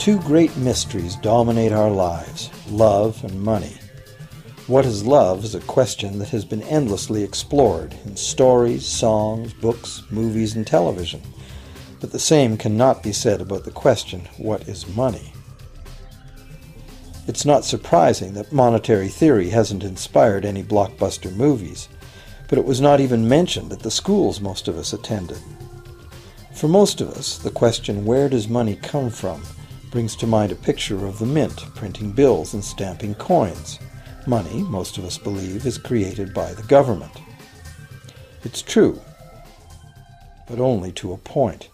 Two great mysteries dominate our lives, love and money. What is love is a question that has been endlessly explored in stories, songs, books, movies, and television. But the same cannot be said about the question, what is money? It's not surprising that monetary theory hasn't inspired any blockbuster movies, but it was not even mentioned at the schools most of us attended. For most of us, the question, where does money come from, brings to mind a picture of the mint printing bills and stamping coins. Money, most of us believe, is created by the government. It's true, but only to a point.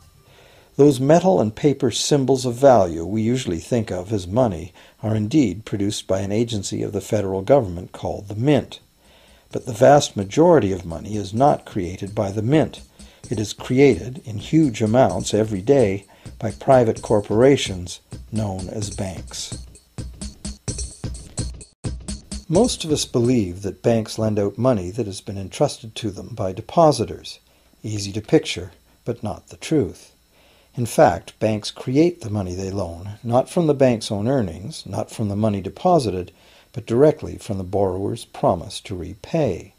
Those metal and paper symbols of value we usually think of as money are indeed produced by an agency of the federal government called the Mint. But the vast majority of money is not created by the Mint. It is created in huge amounts every day by private corporations known as banks. Most of us believe that banks lend out money that has been entrusted to them by depositors. Easy to picture, but not the truth. In fact, banks create the money they loan, not from the bank's own earnings, not from the money deposited, but directly from the borrower's promise to repay.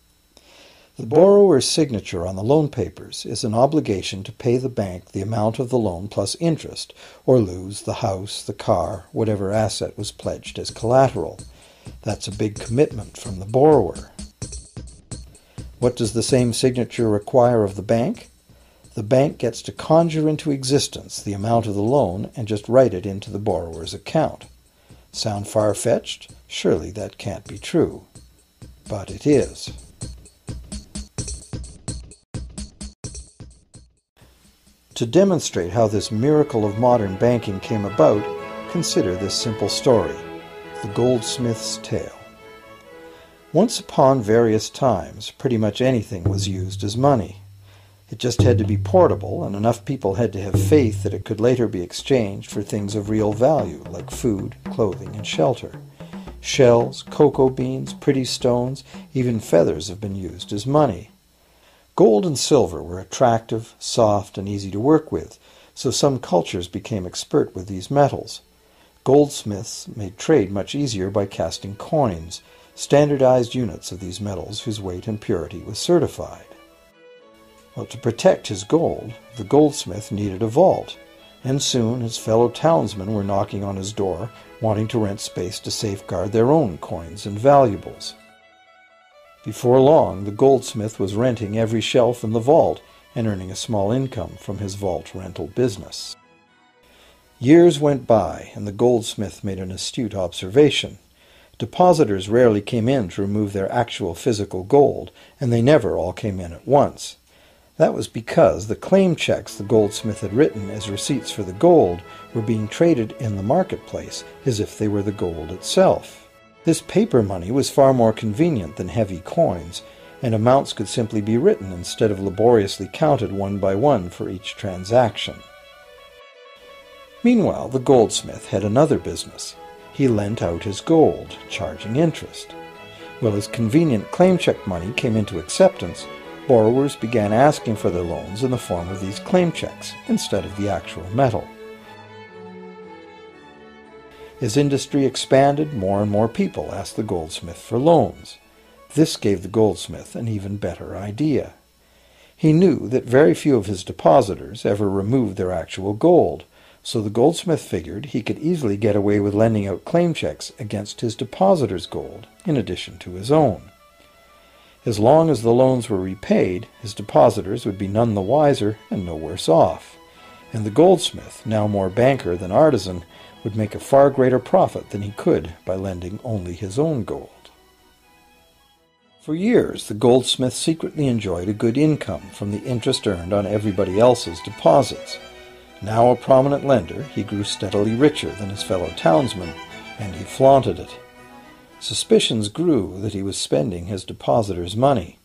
The borrower's signature on the loan papers is an obligation to pay the bank the amount of the loan plus interest, or lose the house, the car, whatever asset was pledged as collateral. That's a big commitment from the borrower. What does the same signature require of the bank? The bank gets to conjure into existence the amount of the loan and just write it into the borrower's account. Sound far-fetched? Surely that can't be true. But it is. To demonstrate how this miracle of modern banking came about, consider this simple story, the goldsmith's tale. Once upon various times, pretty much anything was used as money. It just had to be portable, and enough people had to have faith that it could later be exchanged for things of real value, like food, clothing, and shelter. Shells, cocoa beans, pretty stones, even feathers have been used as money. Gold and silver were attractive, soft, and easy to work with, so some cultures became expert with these metals. Goldsmiths made trade much easier by casting coins, standardized units of these metals whose weight and purity was certified. Well, to protect his gold, the goldsmith needed a vault, and soon his fellow townsmen were knocking on his door, wanting to rent space to safeguard their own coins and valuables. Before long, the goldsmith was renting every shelf in the vault and earning a small income from his vault rental business. Years went by, and the goldsmith made an astute observation. Depositors rarely came in to remove their actual physical gold, and they never all came in at once. That was because the claim checks the goldsmith had written as receipts for the gold were being traded in the marketplace as if they were the gold itself. This paper money was far more convenient than heavy coins, and amounts could simply be written instead of laboriously counted one by one for each transaction. Meanwhile, the goldsmith had another business. He lent out his gold, charging interest. Well, as convenient claim check money came into acceptance, borrowers began asking for their loans in the form of these claim checks instead of the actual metal. As industry expanded, more and more people asked the goldsmith for loans. This gave the goldsmith an even better idea. He knew that very few of his depositors ever removed their actual gold, so the goldsmith figured he could easily get away with lending out claim checks against his depositors' gold, in addition to his own. As long as the loans were repaid, his depositors would be none the wiser and no worse off, and the goldsmith, now more banker than artisan, would make a far greater profit than he could by lending only his own gold. For years, the goldsmith secretly enjoyed a good income from the interest earned on everybody else's deposits. Now a prominent lender, he grew steadily richer than his fellow townsmen, and he flaunted it. Suspicions grew that he was spending his depositors' money.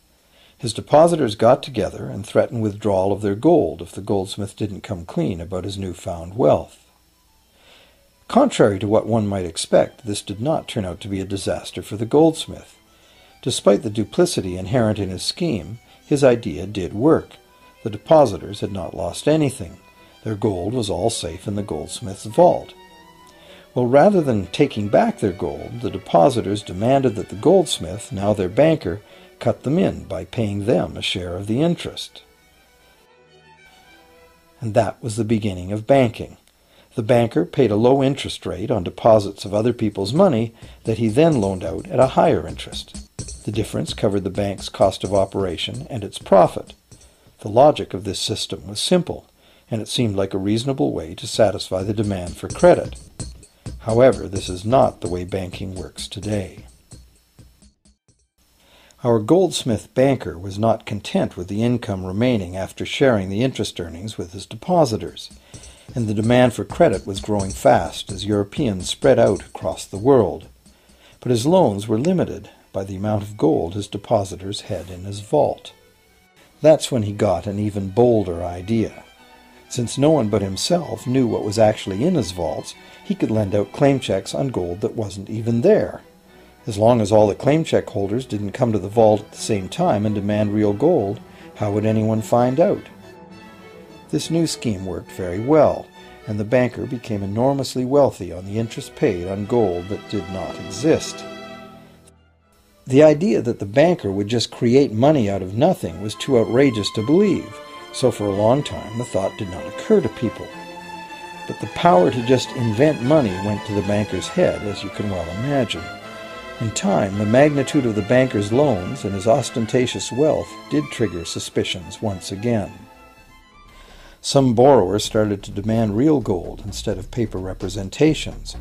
His depositors got together and threatened withdrawal of their gold if the goldsmith didn't come clean about his newfound wealth. Contrary to what one might expect, this did not turn out to be a disaster for the goldsmith. Despite the duplicity inherent in his scheme, his idea did work. The depositors had not lost anything. Their gold was all safe in the goldsmith's vault. Well, rather than taking back their gold, the depositors demanded that the goldsmith, now their banker, cut them in by paying them a share of the interest. And that was the beginning of banking. The banker paid a low interest rate on deposits of other people's money that he then loaned out at a higher interest. The difference covered the bank's cost of operation and its profit. The logic of this system was simple, and it seemed like a reasonable way to satisfy the demand for credit. However, this is not the way banking works today. Our goldsmith banker was not content with the income remaining after sharing the interest earnings with his depositors, and the demand for credit was growing fast as Europeans spread out across the world. But his loans were limited by the amount of gold his depositors had in his vault. That's when he got an even bolder idea. Since no one but himself knew what was actually in his vaults, he could lend out claim checks on gold that wasn't even there. As long as all the claim check holders didn't come to the vault at the same time and demand real gold, how would anyone find out? This new scheme worked very well, and the banker became enormously wealthy on the interest paid on gold that did not exist. The idea that the banker would just create money out of nothing was too outrageous to believe, so for a long time the thought did not occur to people. But the power to just invent money went to the banker's head, as you can well imagine. In time, the magnitude of the banker's loans and his ostentatious wealth did trigger suspicions once again. Some borrowers started to demand real gold instead of paper representations.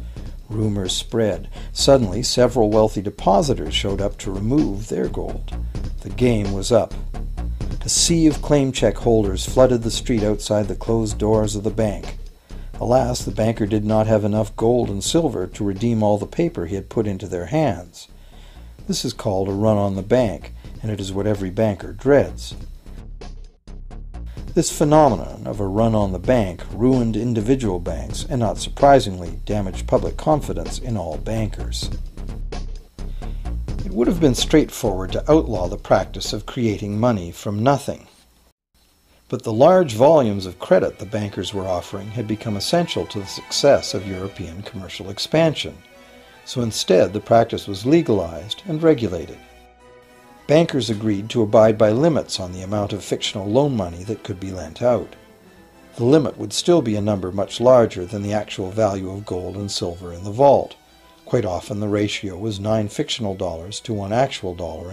Rumors spread. Suddenly, several wealthy depositors showed up to remove their gold. The game was up. A sea of claim check holders flooded the street outside the closed doors of the bank. Alas, the banker did not have enough gold and silver to redeem all the paper he had put into their hands. This is called a run on the bank, and it is what every banker dreads. This phenomenon of a run on the bank ruined individual banks and, not surprisingly, damaged public confidence in all bankers. It would have been straightforward to outlaw the practice of creating money from nothing. But the large volumes of credit the bankers were offering had become essential to the success of European commercial expansion, so instead the practice was legalized and regulated. Bankers agreed to abide by limits on the amount of fictional loan money that could be lent out. The limit would still be a number much larger than the actual value of gold and silver in the vault. Quite often the ratio was 9 fictional dollars to 1 actual dollar